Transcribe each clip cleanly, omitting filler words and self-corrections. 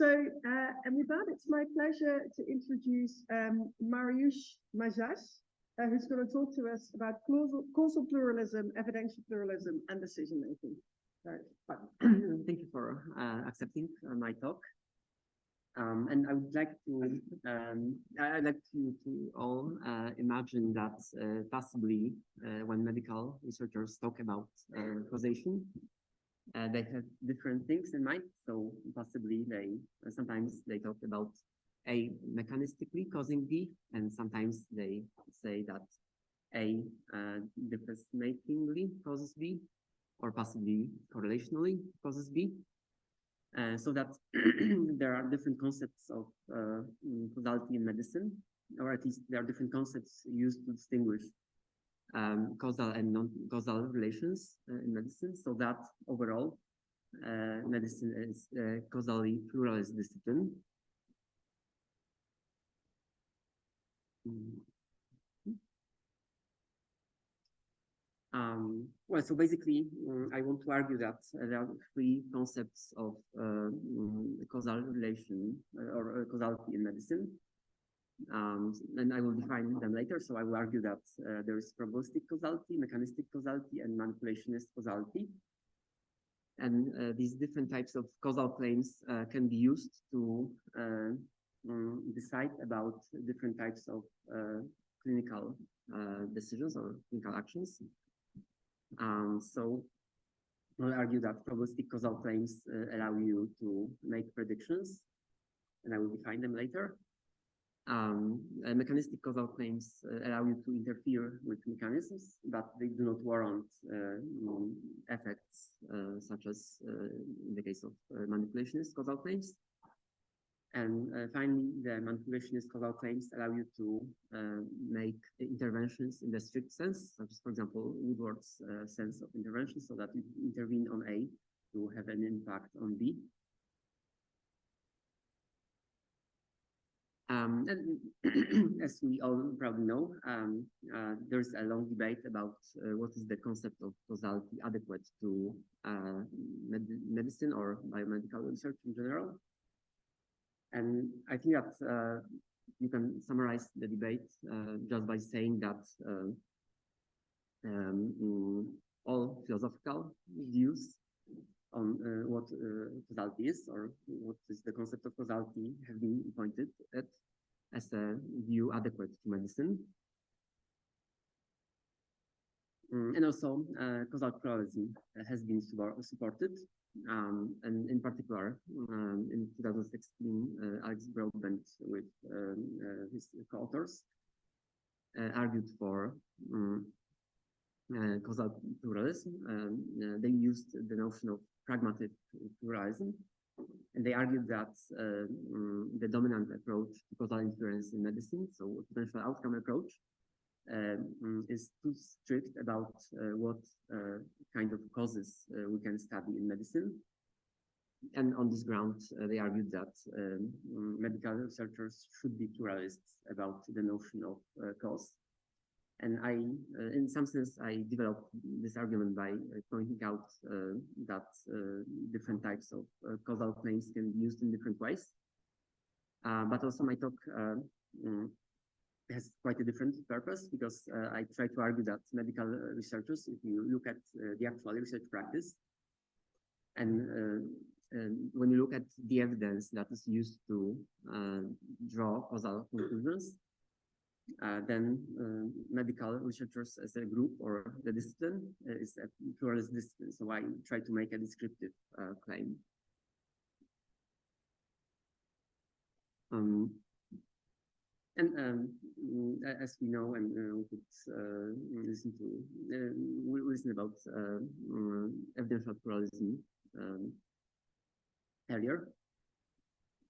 And with that, it's my pleasure to introduce Mariusz Maziarz, who's going to talk to us about causal pluralism, evidential pluralism, and decision making. Thank you for accepting my talk. And I would like to, I'd like you to all imagine that possibly when medical researchers talk about causation, they have different things in mind. So possibly sometimes they talk about A mechanistically causing B, and sometimes they say that A difference-makingly causes B, or possibly correlationally causes B. So that there are different concepts of causality in medicine, or at least there are different concepts used to distinguish causal and non-causal relations in medicine, so that overall medicine is a causally pluralist discipline. Well, so basically, I want to argue that there are three concepts of causal relation or causality in medicine. And I will define them later. So I will argue that there is probabilistic causality, mechanistic causality, and manipulationist causality. And these different types of causal claims can be used to decide about different types of clinical decisions or clinical actions. So I'll argue that probabilistic causal claims allow you to make predictions, and I will define them later. Mechanistic causal claims allow you to interfere with mechanisms, but they do not warrant effects, such as in the case of manipulationist causal claims. And finally, the manipulationist causal claims allow you to make interventions in the strict sense, such as, for example, Woodward's sense of intervention, so that you intervene on A to have an impact on B. And as we all probably know, there's a long debate about what is the concept of causality adequate to medicine or biomedical research in general. And I think that you can summarize the debate just by saying that all philosophical views on what causality is, or what is the concept of causality, have been pointed at as a view adequate to medicine. And also causal pluralism has been supported. And in particular, in 2016, Alex Broadbent with his co-authors argued for causal pluralism. They used the notion of pragmatic pluralism, and they argued that the dominant approach to causal inference in medicine, so potential outcome approach, is too strict about what kind of causes we can study in medicine. And on this ground, they argued that medical researchers should be pluralists about the notion of cause. And in some sense, I developed this argument by pointing out that different types of causal claims can be used in different ways. But also my talk has quite a different purpose, because I try to argue that medical researchers, if you look at the actual research practice, and when you look at the evidence that is used to draw causal conclusions, then medical researchers as a group or the discipline is a pluralist discipline. So I try to make a descriptive claim. And as we know, and we could listen about evidential pluralism earlier.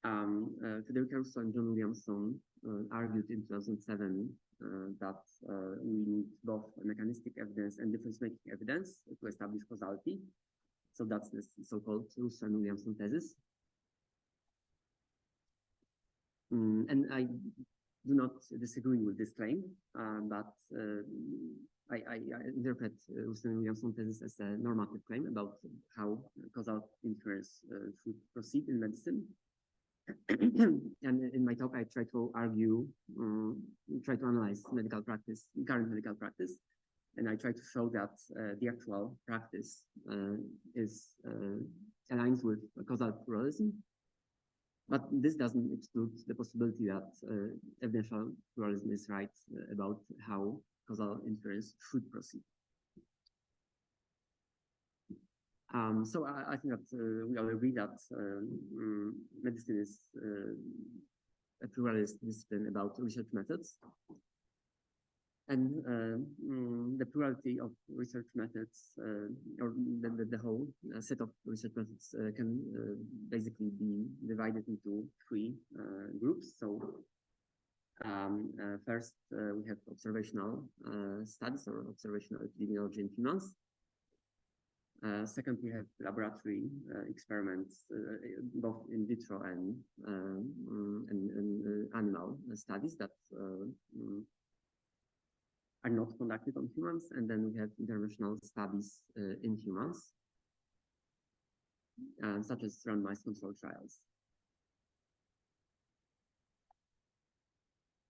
Frederick Causal and John Williamson argued in 2007 that we need both mechanistic evidence and difference-making evidence to establish causality. So that's the so-called Russo and Williamson thesis. And I do not disagree with this claim, but I interpret Russo and Williamson thesis as a normative claim about how causal inference should proceed in medicine. And in my talk, I try to argue, try to analyze medical practice, current medical practice, and I try to show that the actual practice is aligns with causal pluralism. But this doesn't exclude the possibility that evidential pluralism is right about how causal inference should proceed. So I think that we all agree that medicine is a pluralist discipline about research methods. And the plurality of research methods, or the whole set of research methods can basically be divided into three groups. So first, we have observational studies or observational epidemiology in humans. Second, we have laboratory experiments, both in vitro and animal studies that are not conducted on humans. And then we have interventional studies in humans, such as randomized control trials.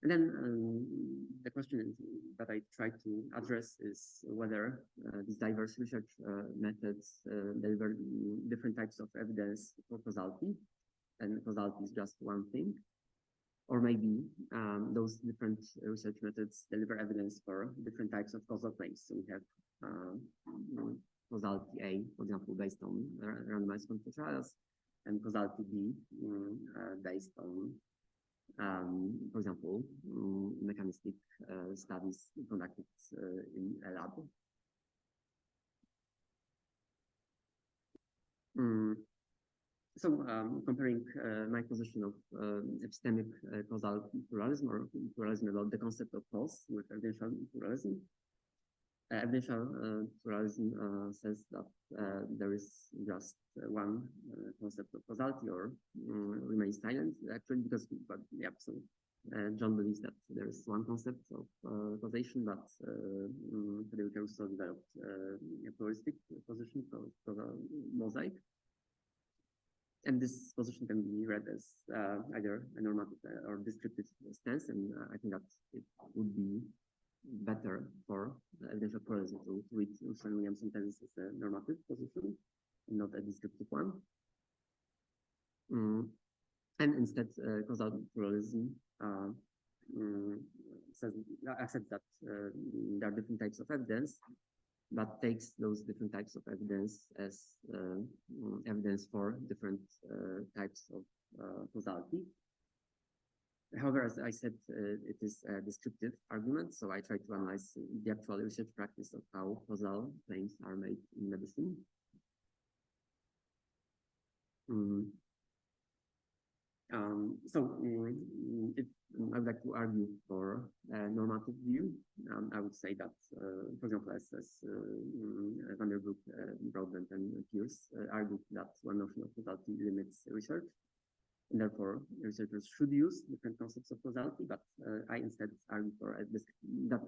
And then the question that I try to address is whether these diverse research methods deliver different types of evidence for causality, and causality is just one thing. Or maybe those different research methods deliver evidence for different types of causal claims. So we have causality A, for example, based on randomized control trials, and causality B based on, for example, mechanistic studies conducted in a lab. So comparing my position of epistemic causal pluralism, or pluralism about the concept of cause, with evidential pluralism. Evidential pluralism says that there is just one concept of causality, or remains silent, actually, because, so John believes that there is one concept of causation, but Federico Caruso developed a pluralistic position called mosaic. And this position can be read as either a normative or descriptive stance, and I think that it would be better for evidential pluralism to read Williams' sentence as a normative position and not a descriptive one. And instead, causal pluralism accepts that there are different types of evidence, but takes those different types of evidence as evidence for different types of causality. However, as I said, it is a descriptive argument, so I try to analyze the actual research practice of how causal claims are made in medicine. If I would like to argue for a normative view, I would say that, for example, as Vanderbilt, Broadbent, and Pierce argued that one notion of causality limits research, and therefore researchers should use different concepts of causality. But I instead argue for that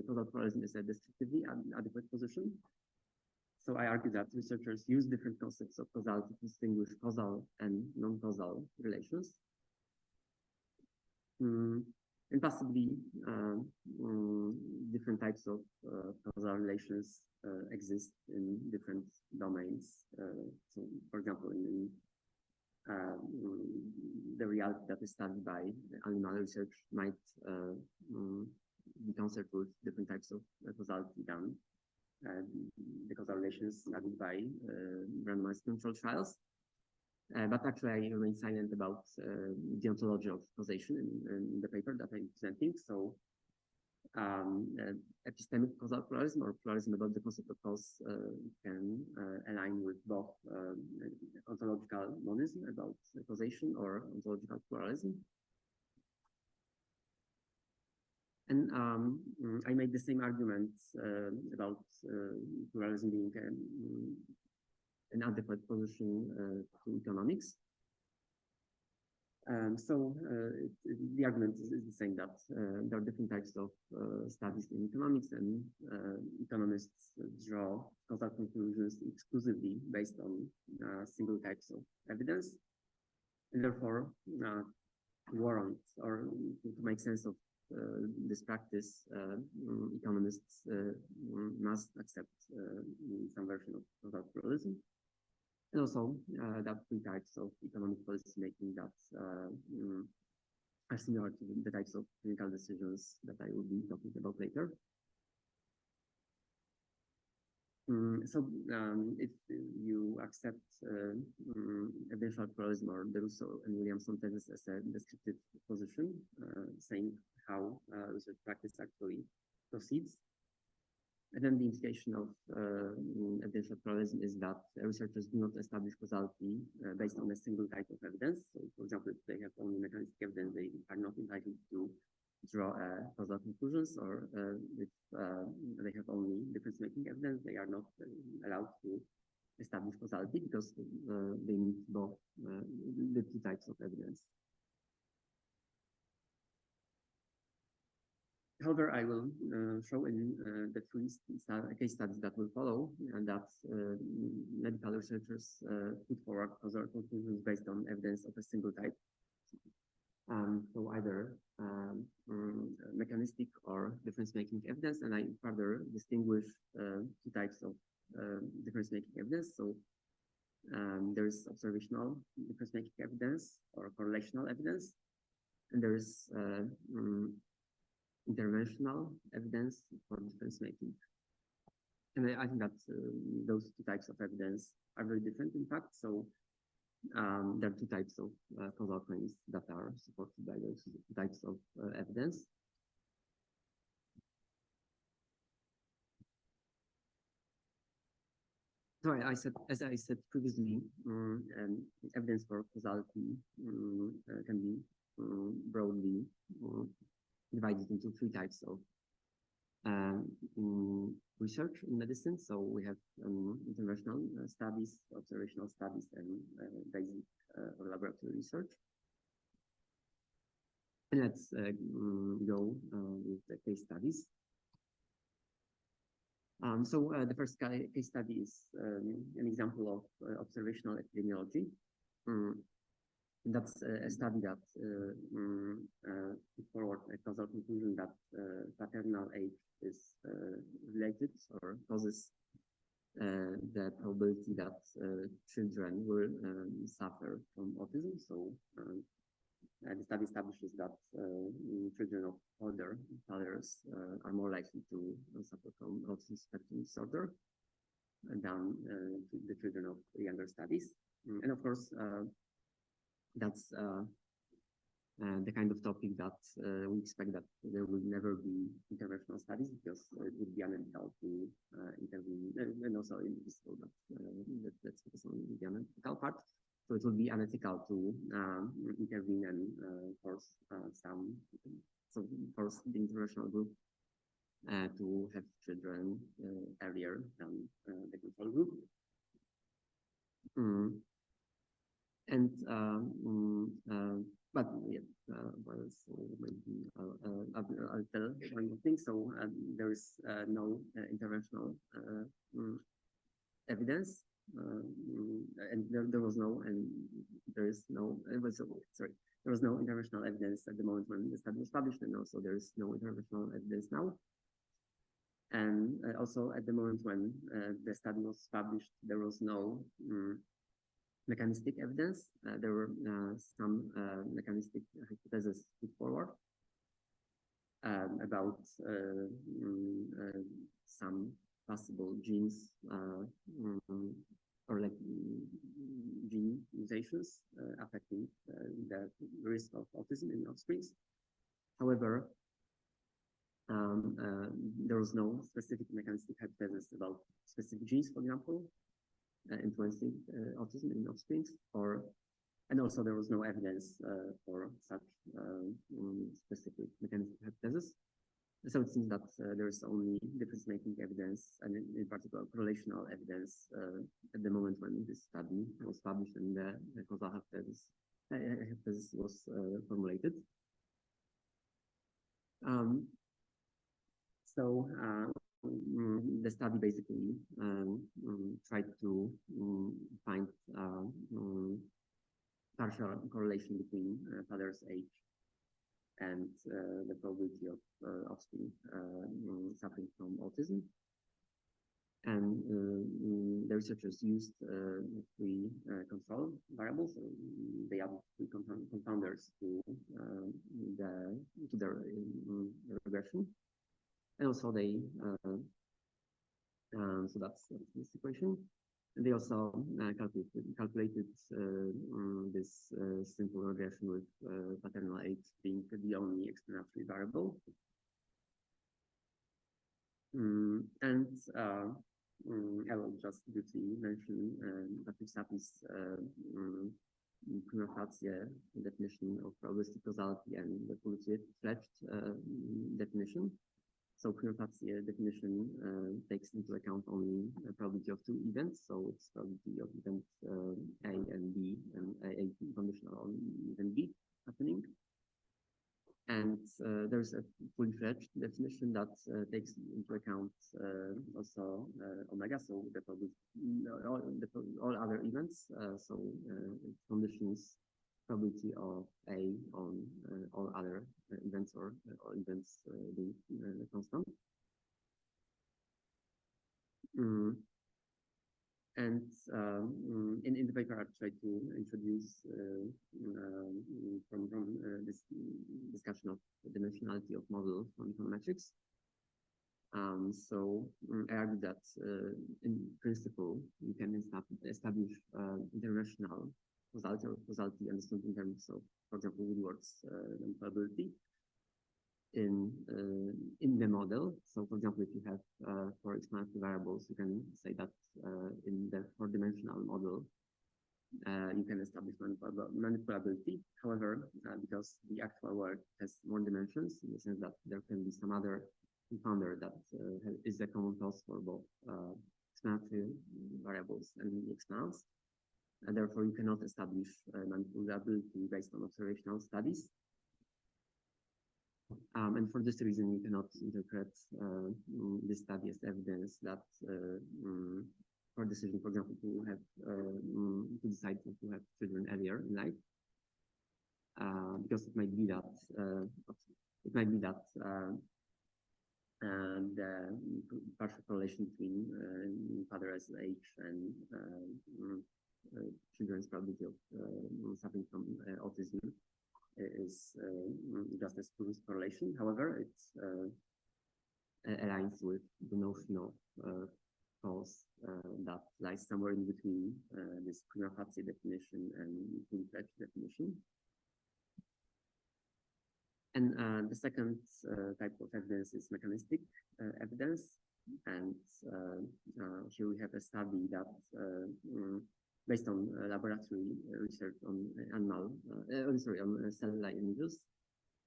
causal pluralism is a descriptively adequate position. So I argue that researchers use different concepts of causality to distinguish causal and non-causal relations. And possibly different types of causal relations exist in different domains. So, for example, in the reality that is studied by animal research might be concerned with different types of causality than the causal relations studied by randomized control trials. But actually, I remain silent about the ontology of causation in the paper that I'm presenting. So, epistemic causal pluralism, or pluralism about the concept of cause, can align with both ontological monism about causation or ontological pluralism. And I made the same argument about pluralism being an adequate position to economics. The argument is the same, that there are different types of studies in economics, and economists draw causal conclusions exclusively based on single types of evidence. And therefore, warrant or to make sense of this practice, economists must accept some version of causal pluralism. And also that three types of economic policy making that are similar to the types of clinical decisions that I will be talking about later. If you accept evidential pluralism or the Russo and Williamson thesis as a descriptive position, saying how research practice actually proceeds, and then the implication of evidential pluralism is that researchers do not establish causality based on a single type of evidence. So, for example, if they have only mechanistic evidence, they are not entitled to draw causal conclusions, or if they have only difference-making evidence, they are not allowed to establish causality because they need both the two types of evidence. However, I will show in the three case studies that will follow that medical researchers put forward causal conclusions based on evidence of a single type. So either mechanistic or difference-making evidence, and I further distinguish two types of difference-making evidence. So there is observational difference-making evidence or correlational evidence, and there is interventional evidence for difference-making. And I think that those two types of evidence are very different, in fact. So there are two types of causal claims that are supported by those types of evidence. So as I said previously, evidence for causality can be broadly divided into three types of research in medicine. So we have interventional studies, observational studies, and basic or laboratory research. And let's go with the case studies. The first case study is an example of observational epidemiology. That's a study that put forward a causal conclusion that paternal age is related or causes the probability that children will suffer from autism. So the study establishes that children of older fathers are more likely to suffer from autism spectrum disorder than the children of younger studies. And of course, that's the kind of topic that we expect that there will never be interventional studies because it would be unethical to intervene, and also invisible, but let's focus on the unethical part. So it would be unethical to intervene and force force the interventional group to have children earlier than the control group. But yeah, maybe I'll tell one more thing. So there is no interventional evidence, and there was no, and there is no. There was no interventional evidence at the moment when the study was published, and also there is no interventional evidence now. And also at the moment when the study was published, there was no mechanistic evidence. There were some mechanistic hypotheses put forward about some possible genes or like gene mutations affecting the risk of autism in offsprings. However, there was no specific mechanistic hypothesis about specific genes, for example, influencing autism in offsprings, and also there was no evidence for such specific mechanistic hypothesis. So it seems that there is only difference-making evidence, and in particular correlational evidence at the moment when this study was published and the causal hypothesis was formulated. The study basically tried to find partial correlation between father's age and the probability of offspring suffering from autism. And the researchers used three control variables. So they added three confounders to their regression, and also they so that's this equation. And they also calculated this simple regression with paternal age being the only explanatory variable. I will just briefly mention Patrick Sapi's prima facie definition of probabilistic causality and the fully-fledged definition. So prima facie definition takes into account only the probability of two events. So it's probability of event A and B, and A conditional on event B happening. And there's a fully-fledged definition that takes into account also omega, so all other events. So conditions probability of A on all other events or events being constant. And in the paper, I tried to introduce from this discussion of the dimensionality of model from econometrics. So I argue that in principle, you can establish international causality or causality understood in terms of, for example, Woodward's probability in the model. So, for example, if you have four explanatory variables, you can say that in the four-dimensional model, you can establish manipulability. However, because the actual world has more dimensions, in the sense that there can be some other confounder that is the common cause for both explanatory variables and the explanates, and therefore you cannot establish manipulability based on observational studies. And for this reason, you cannot interpret this study as evidence that for decision, for example, to have to decide to have children earlier in life, because it might be that the partial correlation between father's age and children's probability of suffering from autism is just a spurious correlation. However, it aligns with the notion of cause that lies somewhere in between this prima facie definition and fully-fledged definition. And the second type of evidence is mechanistic evidence. And here we have a study that based on laboratory research on animal, on cell line images,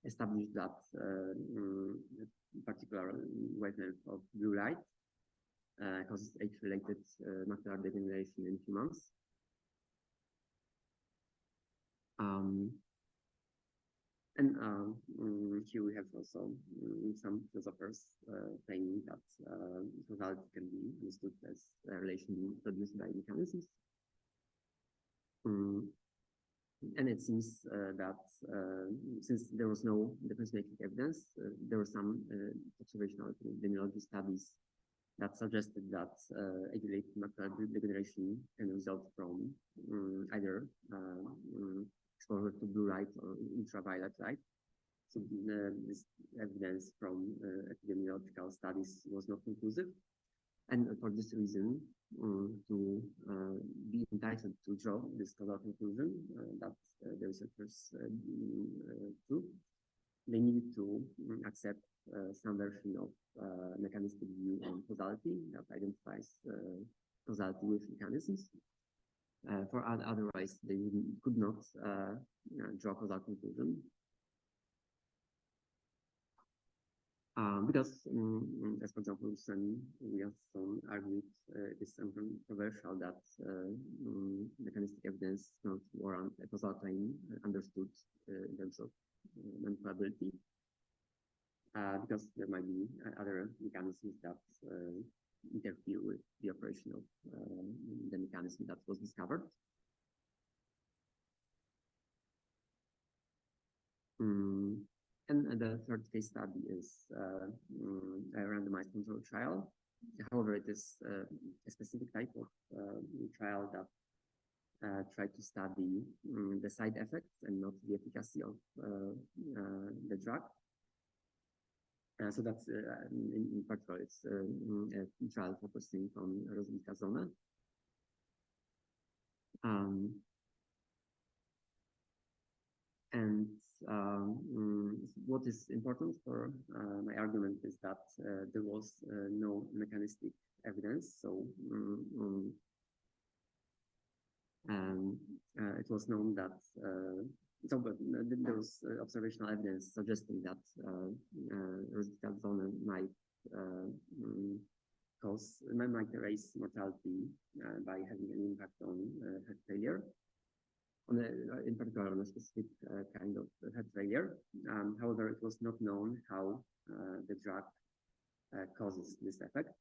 established that particular wavelength of blue light causes age-related macular degeneration in humans. Here we have also some philosophers claiming that causality can be understood as a relation produced by mechanisms. And it seems that since there was no differentiating evidence, there were some observational epidemiology studies that suggested that age-related macular degeneration can result from either exposure to blue light or ultraviolet light. So this evidence from epidemiological studies was not conclusive. And for this reason, to be entitled to draw this causal conclusion that the researchers drew, they needed to accept some version of mechanistic view on causality that identifies causality with mechanisms. For otherwise, they could not draw causal conclusion. Because, as for example, we also argued it's controversial that mechanistic evidence not warrant a causal claim understood in terms of manipulability, because there might be other mechanisms that interfere with the operation of the mechanism that was discovered. And the third case study is a randomized controlled trial. However, it is a specific type of trial that tried to study the side effects and not the efficacy of the drug. So that's in particular, it's a trial focusing on rosnilimab. And what is important for my argument is that there was no mechanistic evidence. So it was known that there was observational evidence suggesting that rosnilimab might raise mortality by having an impact on heart failure. In particular, on a specific kind of heart failure. However, it was not known how the drug causes this effect.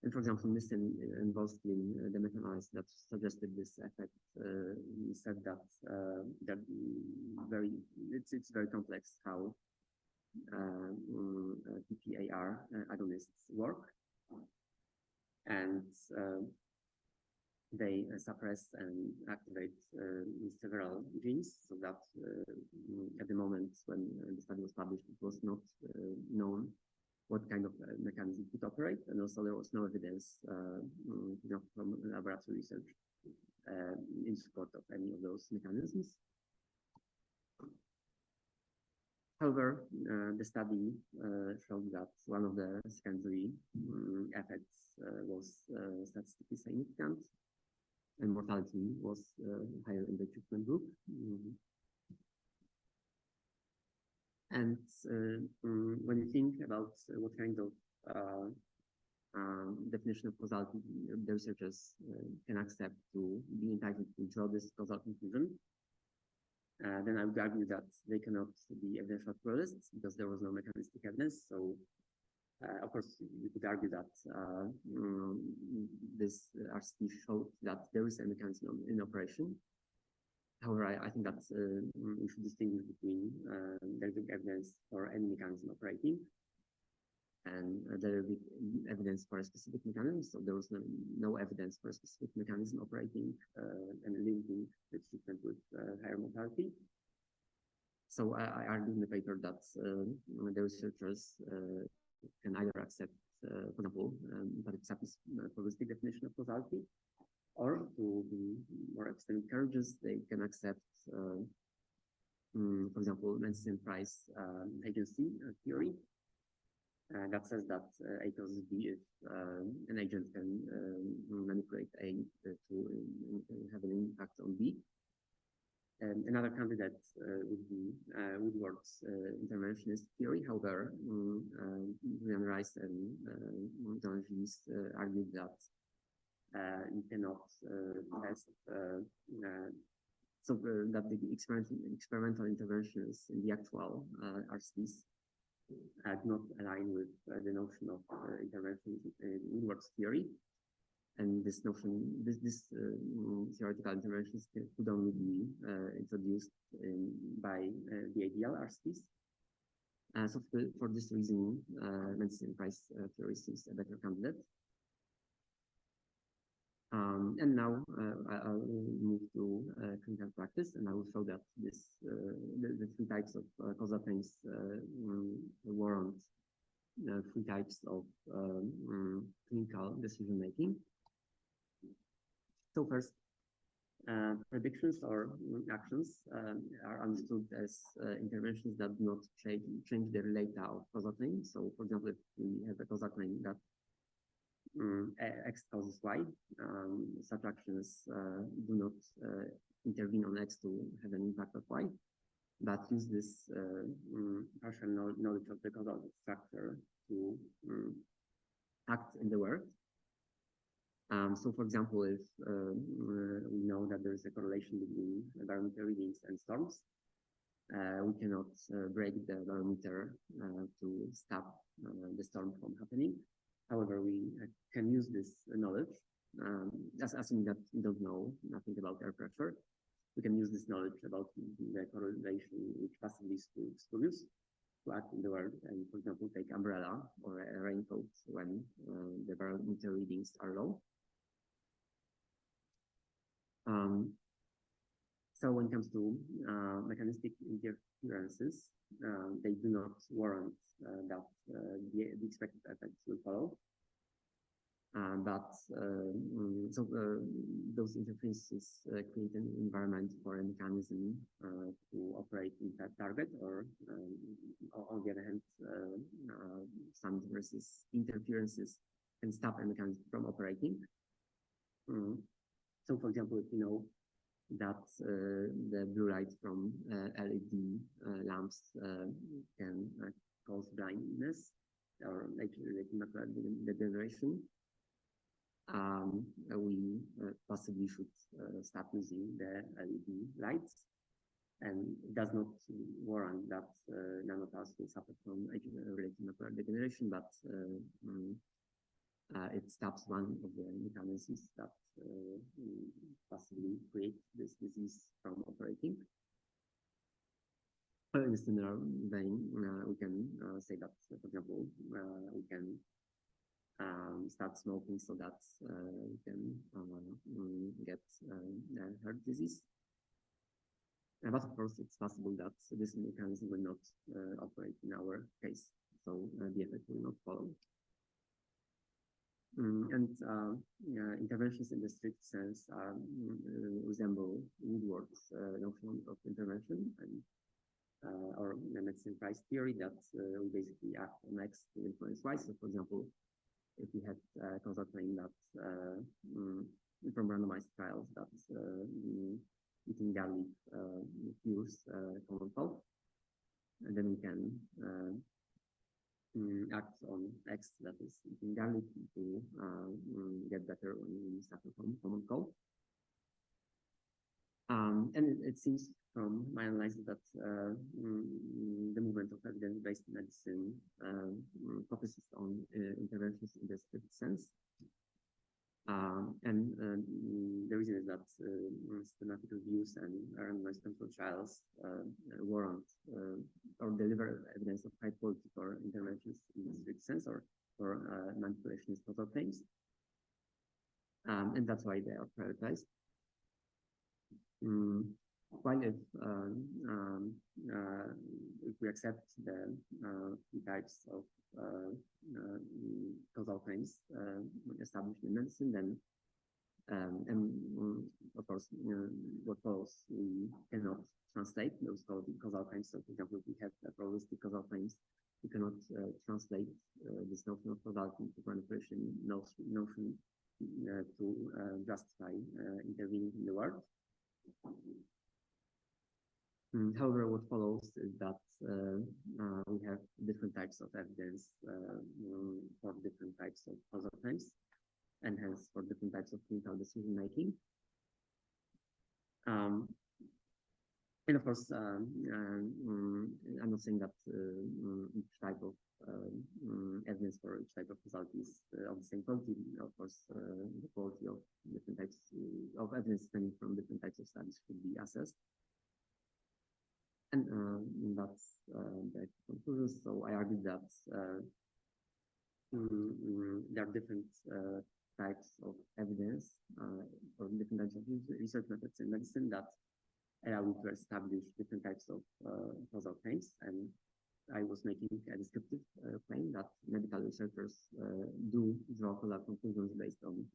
And for example, Nissen and Volskin, the meta-analysis that suggested this effect, said that it's very complex how PPAR agonists work, and they suppress and activate several genes, so that at the moment when the study was published, it was not known what kind of mechanism could operate, and also there was no evidence from laboratory research in support of any of those mechanisms. However, the study showed that one of the secondary effects was statistically significant, and mortality was higher in the treatment group. And when you think about what kind of definition of causality the researchers can accept to be entitled to draw this causal conclusion, then I would argue that they cannot be evidential pluralists because there was no mechanistic evidence. So of course, you could argue that this RCT showed that there is a mechanism in operation. However, I think that we should distinguish between there is evidence for any mechanism operating and there is evidence for a specific mechanism. So there was no evidence for a specific mechanism operating and linking the treatment with higher mortality. So I argue in the paper that the researchers can either accept, for example, that it's a probabilistic definition of causality, or to be more extremely courageous, they can accept, for example, Manson Price agency theory that says that A causes B if an agent can manipulate A to have an impact on B. And another candidate would be Woodward's interventionist theory. However, Julian Rice and John Gilles argued that you cannot test that the experimental interventions in the actual RCTs do not align with the notion of intervention in Woodward's theory. And this notion, this theoretical interventions could only be introduced by the ideal RCTs. So for this reason, Manson Price theory seems a better candidate. And now I'll move to clinical practice, and I will show that the three types of causal claims warrant three types of clinical decision making. So first, predictions or actions are understood as interventions that do not change the relata of causal claim. So, for example, if we have a causal claim that X causes Y, such actions do not intervene on X to have an impact of Y, but use this partial knowledge of the causal structure to act in the world. So, for example, if we know that there is a correlation between barometer readings and storms, we cannot break the barometer to stop the storm from happening. However, we can use this knowledge, assuming that we don't know nothing about air pressure. we can use this knowledge about the correlation which passively is produced to act in the world, and for example, take umbrella or a raincoat when the barometer readings are low. So when it comes to mechanistic interferences, they do not warrant that the expected effects will follow. Those interferences create an environment for a mechanism to operate in that target, or on the other hand, some interferences can stop a mechanism from operating. So, for example, if you know that the blue light from LED lamps can cause blindness or age-related macular degeneration, we possibly should stop using the LED lights, and it does not warrant that none of us will suffer from age-related macular degeneration, but it stops one of the mechanisms that possibly create this disease from operating. In a similar vein, we can say that, for example, we can start smoking so that we can get heart disease. But of course, it's possible that this mechanism will not operate in our case, so the effect will not follow. Interventions in the strict sense resemble Woodward's notion of intervention and or medicine price theory, that we basically act on X to influence Y. So, for example, if we had a causal claim that from randomized trials that eating garlic cures common cold, and then we can act on X, that is eating garlic, to get better when we suffer from common cold. And it seems from my analysis that the movement of evidence-based medicine focuses on interventions in the strict sense. The reason is that systematic reviews and randomized control trials warrant or deliver evidence of high quality for interventions in the strict sense, or for manipulationist causal claims. And that's why they are prioritized. While if we accept the two types of causal claims established in medicine, then of course what follows, we cannot translate those causal claims. So, for example, if we have probabilistic causal claims, we cannot translate this notion of causality into manipulation notion to justify intervening in the world. However, what follows is that we have different types of evidence for different types of causal claims, and hence for different types of clinical decision making. And of course, I'm not saying that each type of evidence for each type of causality is of the same quality. Of course, the quality of different types of evidence stemming from different types of studies should be assessed. And that's the conclusion. So I argue that there are different types of evidence or different types of research methods in medicine that allow you to establish different types of causal claims. And I was making a descriptive claim that medical researchers do draw causal conclusions based on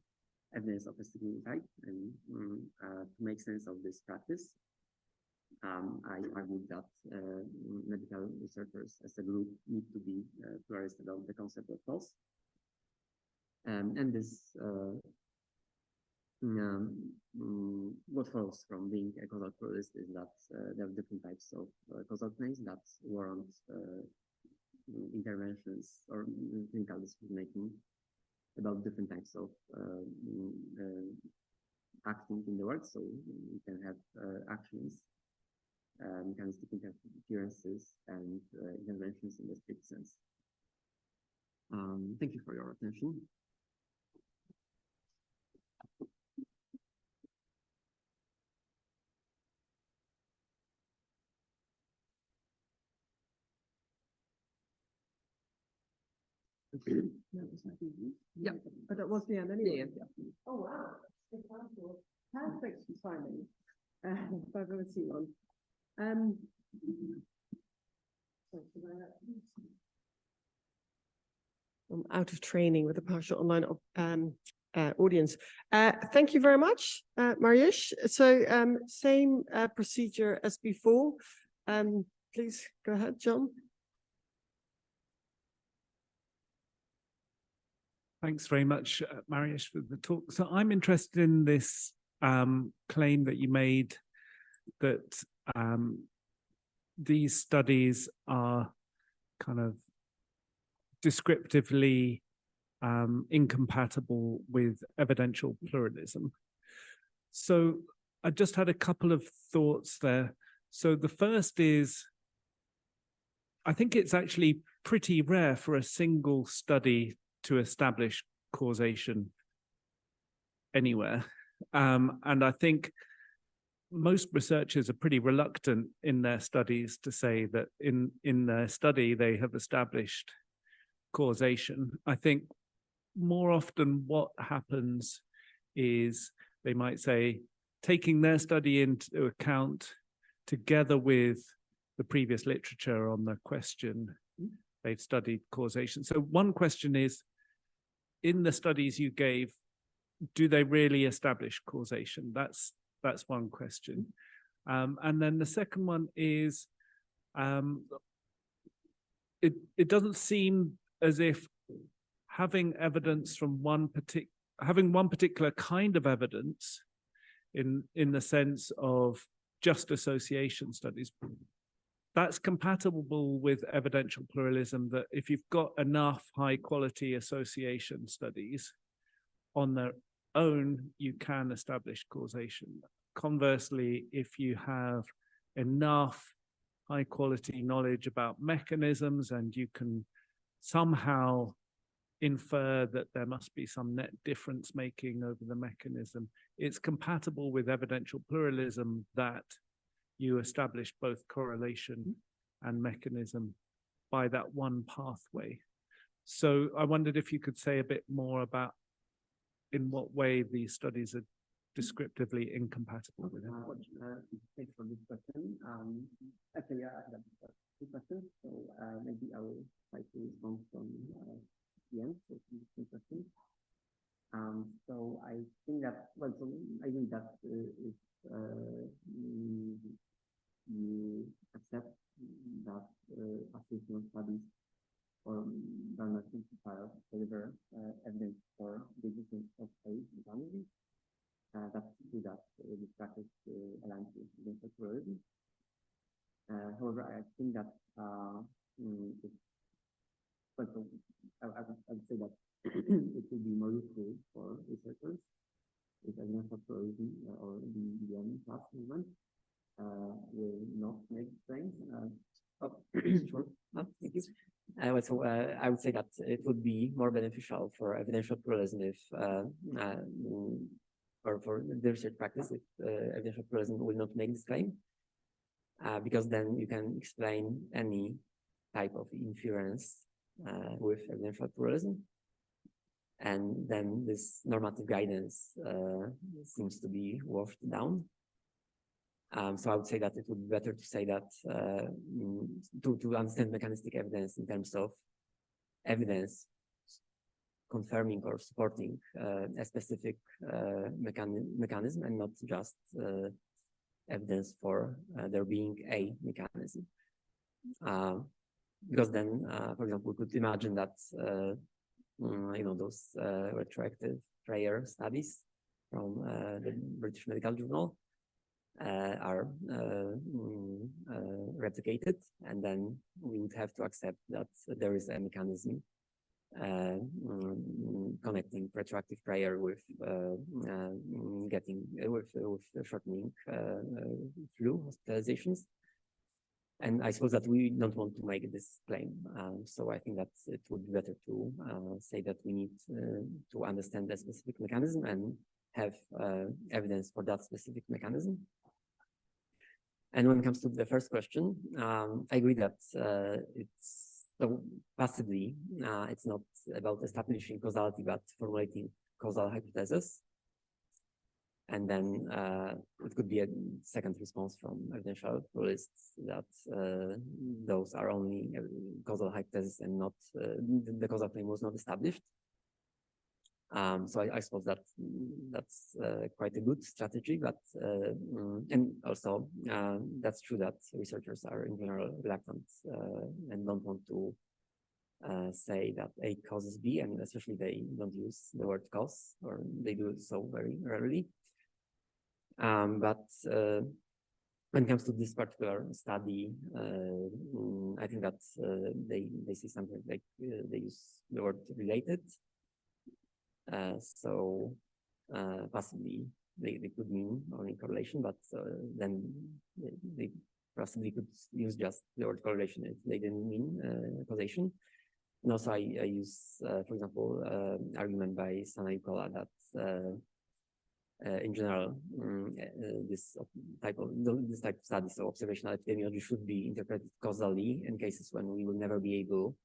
evidence of a single type. And to make sense of this practice, I argued that medical researchers as a group need to be pluralist about the concept of cause. And this, what follows from being a causal pluralist is that there are different types of causal claims that warrant interventions or clinical decision making about different types of acting in the world. So you can have actions, mechanistic interferences, and interventions in the strict sense. Thank you for your attention. Yeah. But that was the end anyway. Yeah. Oh, wow. Perfect timing. If I've ever seen one. I'm out of training with a partial online audience. Thank you very much, Mariusz. So same procedure as before. Please go ahead, John. Thanks very much, Mariusz, for the talk. So I'm interested in this claim that you made that these studies are kind of descriptively incompatible with evidential pluralism. So I just had a couple of thoughts there. So the first is, I think it's actually pretty rare for a single study to establish causation anywhere. And I think most researchers are pretty reluctant in their studies to say that in their study they have established causation. I think more often what happens is they might say, taking their study into account together with the previous literature on the question, they've studied causation. So one question is, in the studies you gave, do they really establish causation? That's one question. And then the second one is, it doesn't seem as if having evidence from one particular kind of evidence in the sense of just association studies, that's compatible with evidential pluralism, that if you've got enough high quality association studies on their own, you can establish causation. Conversely, if you have enough high quality knowledge about mechanisms and you can somehow infer that there must be some net difference making over the mechanism, it's compatible with evidential pluralism that you establish both correlation and mechanism by that one pathway. So I wondered if you could say a bit more about in what way these studies are descriptively incompatible with it. Thanks for this question. Actually, I have two questions, so maybe I will try to respond from the end. So two questions. So I think that, well, so I think that if you accept that associational studies or Dharma simplifiers deliver evidence for the existence of a mechanism, that's true that this practice aligns with evidential pluralism. However, I think that I would say that it would be more useful for researchers if evidential pluralism or the EDM class movement will not make claims. Sure. Thank you. So I would say that it would be more beneficial for evidential pluralism if, or for the research practice, if evidential pluralism will not make this claim, because then you can explain any type of inference with evidential pluralism, and then this normative guidance seems to be washed down. So I would say that it would be better to say that to understand mechanistic evidence in terms of evidence confirming or supporting a specific mechanism and not just evidence for there being a mechanism. Because then, for example, we could imagine that those retroactive prayer studies from the British Medical Journal are replicated, and then we would have to accept that there is a mechanism connecting retroactive prayer with shortening flu hospitalizations. And I suppose that we don't want to make this claim. So I think that it would be better to say that we need to understand the specific mechanism and have evidence for that specific mechanism. And when it comes to the first question, I agree that it's So possibly it's not about establishing causality, but formulating causal hypothesis. And then it could be a second response from evidential pluralists that those are only causal hypothesis and not the causal claim was not established. So I suppose that that's quite a good strategy, but and also that's true that researchers are in general reluctant and don't want to say that A causes B, and especially they don't use the word cause, or they do so very rarely. But when it comes to this particular study, I think that they see something like they use the word related. So possibly they could mean only correlation, but then they possibly could use just the word correlation if they didn't mean causation. And also I use, for example, argument by Sana Yukola that in general, this type of studies, so observational epidemiology, should be interpreted causally in cases when we will never be able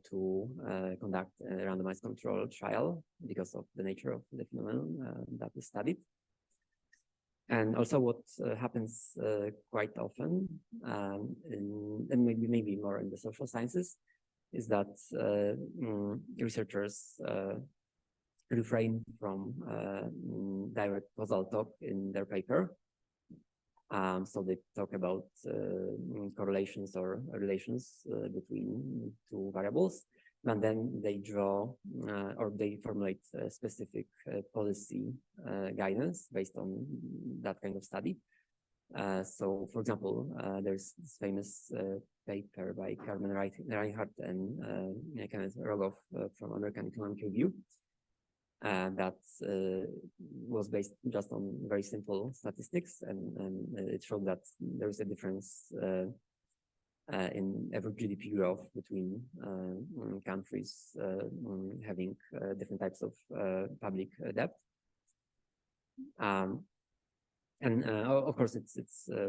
to conduct a randomized control trial because of the nature of the phenomenon that is studied. And also what happens quite often, and maybe more in the social sciences, is that researchers refrain from direct causal talk in their paper. So they talk about correlations or relations between two variables, and then they draw or they formulate specific policy guidance based on that kind of study. So, for example, there's this famous paper by Carmen Reinhardt and Kenneth Rogoff from American Economic Review that was based just on very simple statistics, and it showed that there is a difference in average GDP growth between countries having different types of public debt. And of course, it's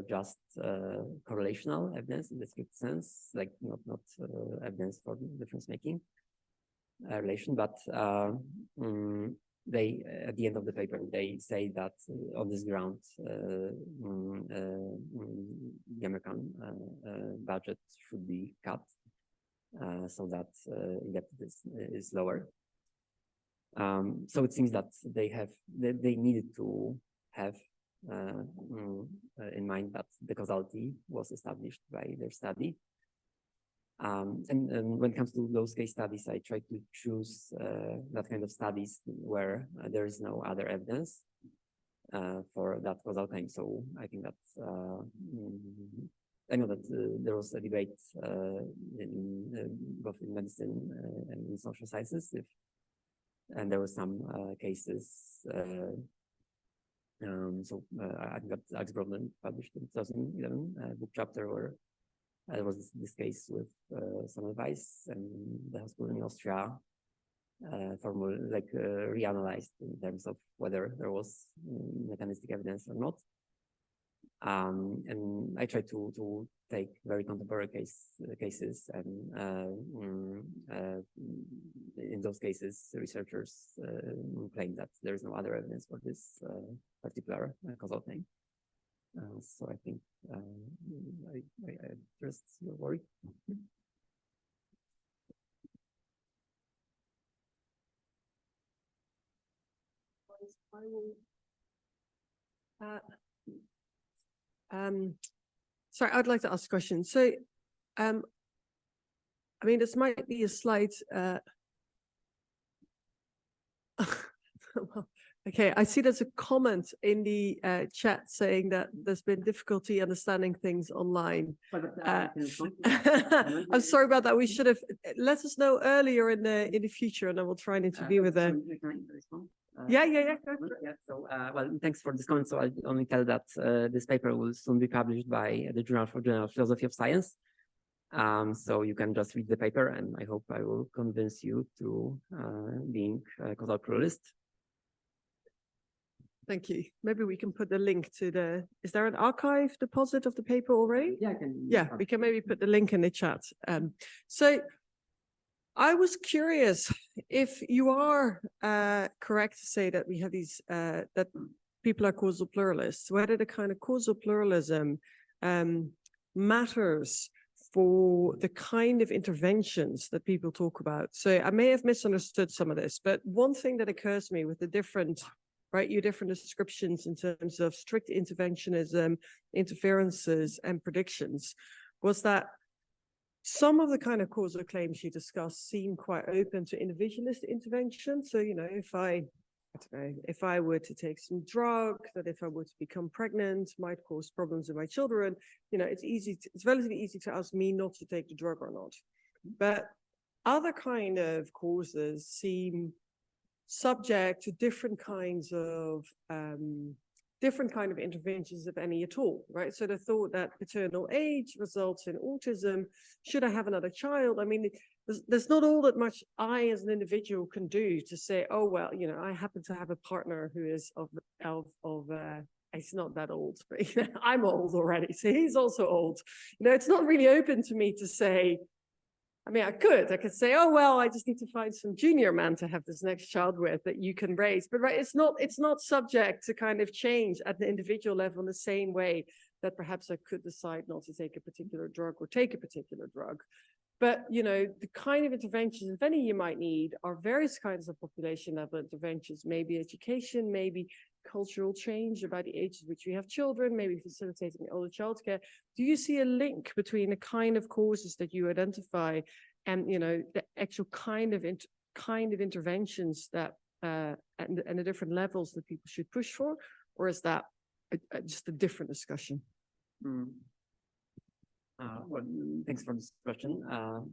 just correlational evidence in the strict sense, like not evidence for difference making relation. But they, at the end of the paper, they say that on this ground, the American budget should be cut so that indebtedness is lower. So it seems that they needed to have in mind that the causality was established by their study. And when it comes to those case studies, I try to choose that kind of studies where there is no other evidence for that causal claim. So I think that I know that there was a debate both in medicine and in social sciences, and there were some cases. So I think that Alex Brodman published in 2011 book chapter where there was this case with some advice, and the hospital in Austria reanalyzed in terms of whether there was mechanistic evidence or not. And I try to take very contemporary cases, and in those cases, researchers claim that there is no other evidence for this particular causal claim. So I think I addressed your worry. Sorry, I'd like to ask a question. So, I mean, this might be a slight. Well, okay, I see there's a comment in the chat saying that there's been difficulty understanding things online. I'm sorry about that. We should have let us know earlier in the future, and I will try and intervene with them. Yeah. So, well, thanks for this comment. So I'll only tell that this paper will soon be published by the Journal for General Philosophy of Science. So you can just read the paper, and I hope I will convince you to being a causal pluralist. Thank you. Maybe we can put the link to is there an archive deposit of the paper already? Yeah, I can. Yeah, we can maybe put the link in the chat. So I was curious if you are correct to say that we have these, that people are causal pluralists, whether the kind of causal pluralism matters for the kind of interventions that people talk about. So I may have misunderstood some of this, but one thing that occurs to me with the different, right, your different descriptions in terms of strict interventionism, interferences, and predictions was that some of the kind of causal claims you discussed seem quite open to individualist intervention. So, you know, if I don't know, if I were to take some drug, that if I were to become pregnant, might cause problems with my children, you know, it's relatively easy to ask me not to take the drug or not. But other kind of causes seem subject to different kinds of interventions, if any at all, right? So the thought that paternal age results in autism, should I have another child? I mean, there's not all that much I as an individual can do to say, oh, well, you know, I happen to have a partner who is he's not that old, but you know, I'm old already, so he's also old. You know, it's not really open to me to say, I mean, I could say, oh, well, I just need to find some junior man to have this next child with that you can raise. But right, it's not subject to kind of change at the individual level in the same way that perhaps I could decide not to take a particular drug or take a particular drug. But, you know, the kind of interventions, if any, you might need are various kinds of population level interventions, maybe education, maybe cultural change about the age at which we have children, maybe facilitating older childcare. Do you see a link between the kind of causes that you identify and, you know, the actual kind of interventions that and the different levels that people should push for? Or is that just a different discussion? Well, thanks for this question.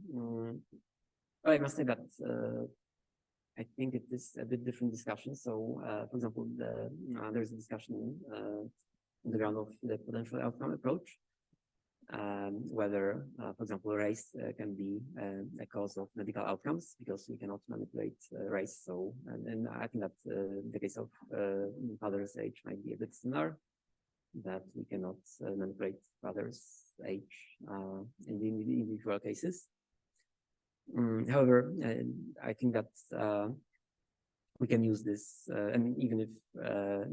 Well, I must say that I think it is a bit different discussion. So, for example, there's a discussion on the ground of the potential outcome approach, whether, for example, race can be a cause of medical outcomes because we cannot manipulate race. So, and I think that the case of father's age might be a bit similar, that we cannot manipulate father's age in the individual cases. However, I think that we can use this, and even if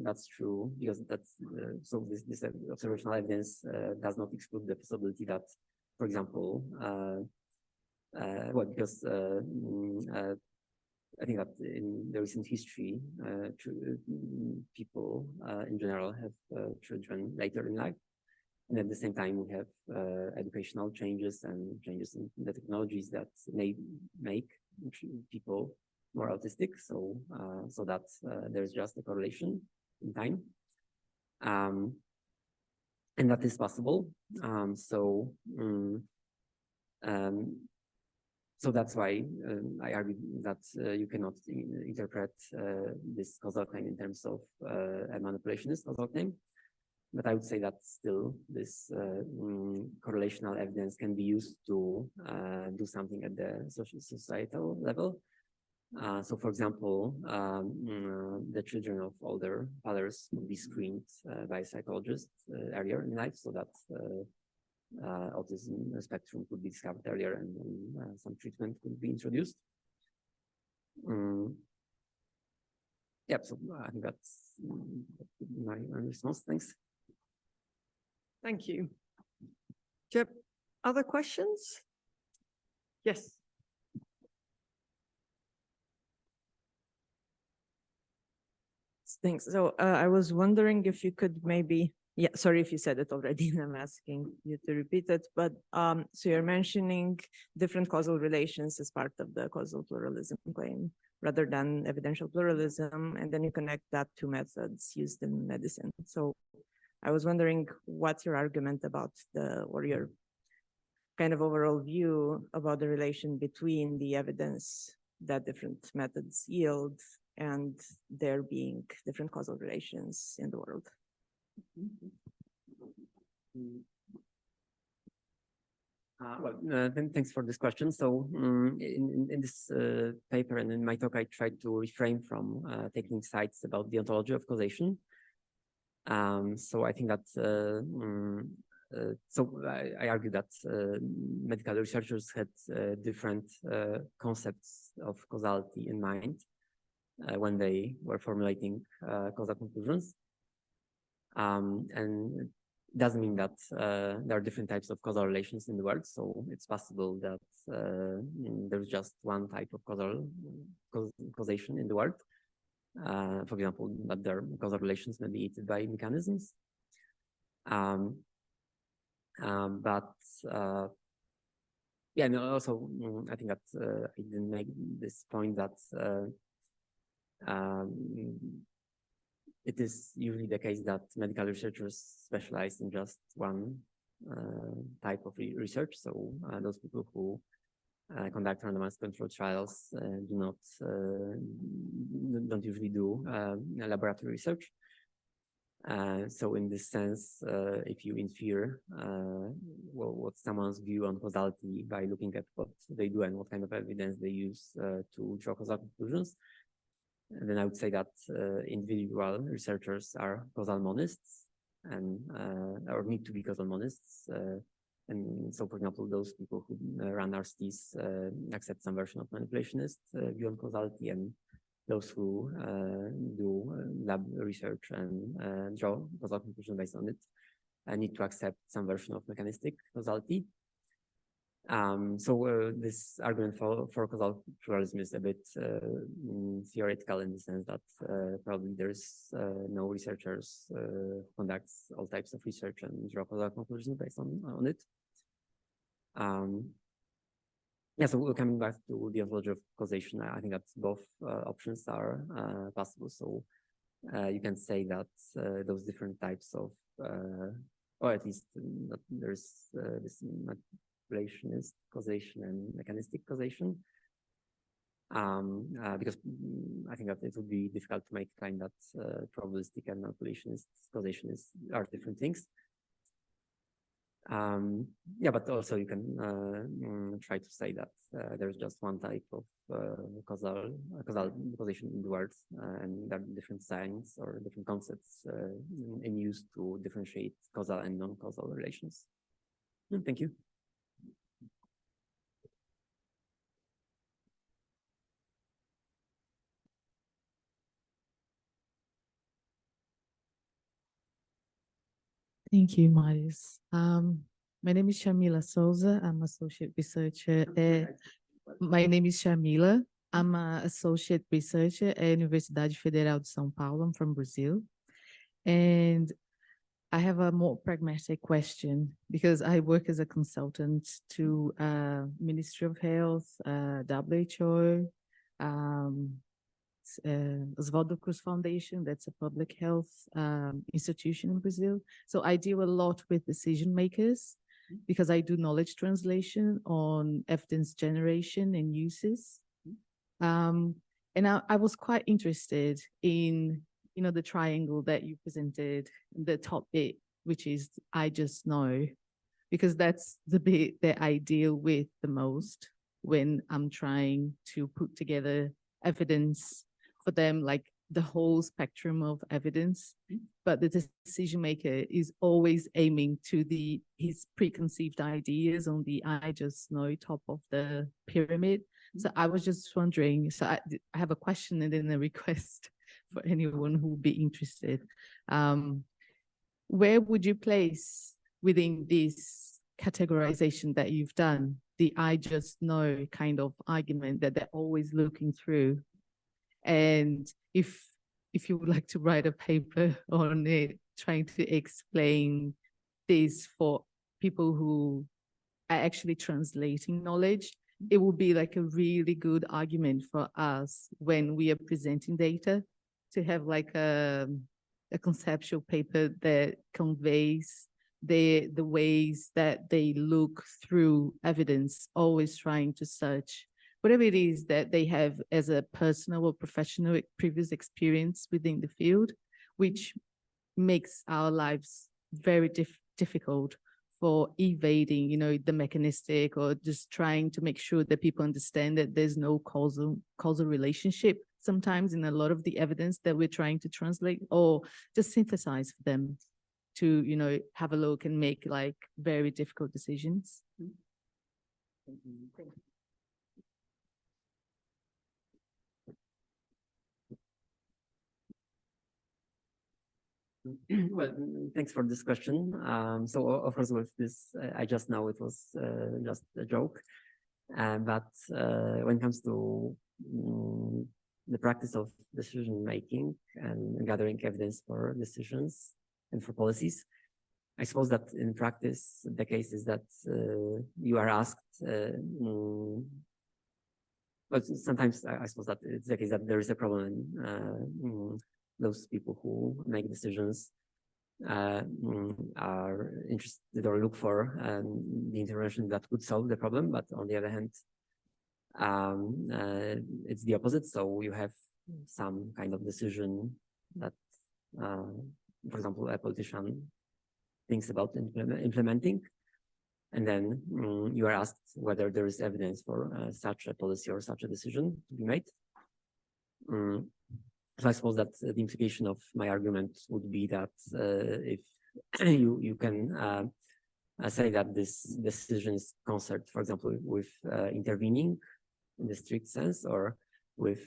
that's true, because that's so this observational evidence does not exclude the possibility that, for example, well, because I think that in the recent history, people in general have children later in life. And at the same time, we have educational changes and changes in the technologies that may make people more autistic. So, so that there's just a correlation in time, and that is possible. So that's why I argue that you cannot interpret this causal claim in terms of a manipulationist causal claim. But I would say that still this correlational evidence can be used to do something at the societal level. So, for example, the children of older fathers would be screened by a psychologist earlier in life, so that autism spectrum could be discovered earlier and some treatment could be introduced. Yeah, so I think that's my response. Thanks. Thank you. Do you have other questions? Yes. Thanks. So I was wondering if you could maybe, yeah, sorry if you said it already, and I'm asking you to repeat it, but so you're mentioning different causal relations as part of the causal pluralism claim rather than evidential pluralism, and then you connect that to methods used in medicine. So I was wondering what's your argument about or your kind of overall view about the relation between the evidence that different methods yield and there being different causal relations in the world. Well, thanks for this question. So in this paper and in my talk, I tried to refrain from taking sides about the ontology of causation. So I think that I argue that medical researchers had different concepts of causality in mind when they were formulating causal conclusions. And it doesn't mean that there are different types of causal relations in the world. So it's possible that there's just one type of causation in the world. For example, that their causal relations mediated by mechanisms. Yeah, and also I think that I didn't make this point that it is usually the case that medical researchers specialize in just one type of research. So those people who conduct randomized controlled trials don't usually do laboratory research. So in this sense, if you infer what someone's view on causality by looking at what they do and what kind of evidence they use to draw causal conclusions, then I would say that individual researchers are causal monists and or need to be causal monists. And so, for example, those people who run RCTs accept some version of manipulationist view on causality, and those who do lab research and draw causal conclusions based on it need to accept some version of mechanistic causality. This argument for causal pluralism is a bit theoretical in the sense that probably there's no researchers who conducts all types of research and draw causal conclusions based on it. Yeah, so coming back to the ontology of causation, I think that both options are possible. So you can say that those different types of, or at least that there's this manipulationist causation and mechanistic causation. Because I think that it would be difficult to make a claim that probabilistic and manipulationist causation are different things. Yeah, but also you can try to say that there's just one type of causation in the world, and there are different signs or different concepts in use to differentiate causal and non-causal relations. Thank you. Thank you, Mariusz. My name is Shamila Souza. I'm associate researcher. My name is Shamila. I'm an associate researcher at Universidade Federal de São Paulo. I'm from Brazil. And I have a more pragmatic question because I work as a consultant to Ministry of Health, WHO, Oswaldo Cruz Foundation, that's a public health institution in Brazil. So I deal a lot with decision makers because I do knowledge translation on evidence generation and uses. And I was quite interested in, the triangle that you presented, the top bit, which is I just know, because that's the bit that I deal with the most when I'm trying to put together evidence for them, like the whole spectrum of evidence. But the decision maker is always aiming to his preconceived ideas on the I just know top of the pyramid. So I was just wondering, so I have a question and then a request for anyone who would be interested. Where would you place within this categorization that you've done, the I just know kind of argument that they're always looking through? And if you would like to write a paper on it, trying to explain this for people who are actually translating knowledge, it will be like a really good argument for us when we are presenting data to have like a conceptual paper that conveys the ways that they look through evidence, always trying to search whatever it is that they have as a personal or professional previous experience within the field, which makes our lives very difficult for evading, the mechanistic or just trying to make sure that people understand that there's no causal relationship sometimes in a lot of the evidence that we're trying to translate, or just synthesize for them to, you know, have a look and make like very difficult decisions? Well, thanks for this question. So of course with this, I just know it was just a joke. But when it comes to the practice of decision making and gathering evidence for decisions and for policies, I suppose that in practice, the case is that you are asked, but sometimes I suppose that it's the case that there is a problem in those people who make decisions are interested or look for the intervention that could solve the problem. But on the other hand, it's the opposite. So you have some kind of decision that, for example, a politician thinks about implementing, and then you are asked whether there is evidence for such a policy or such a decision to be made. So I suppose that the implication of my argument would be that if you can say that this decision is concerned, for example, with intervening in the strict sense, or with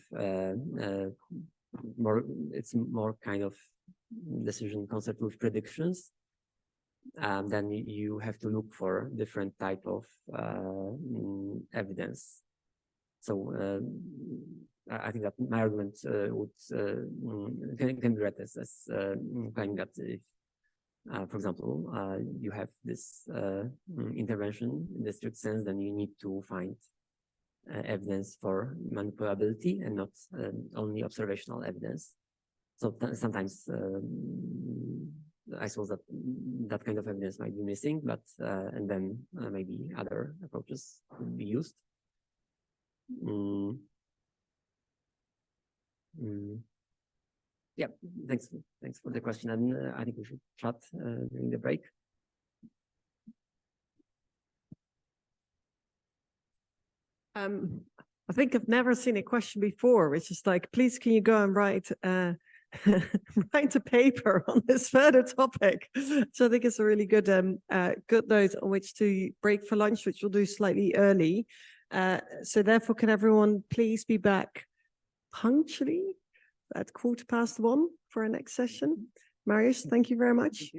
it's more kind of decision concerned with predictions, then you have to look for different type of evidence. So I think that my argument can be read as claiming that if, for example, you have this intervention in the strict sense, then you need to find evidence for manipulability and not only observational evidence. So sometimes I suppose that that kind of evidence might be missing, but and then maybe other approaches could be used. Yeah, thanks for the question, and I think we should chat during the break. I think I've never seen a question before, which is like, please, can you go and write write a paper on this further topic? So I think it's a really good good note on which to break for lunch, which we'll do slightly early. So therefore, can everyone please be back punctually at 1:15 for our next session? Mariusz, thank you very much.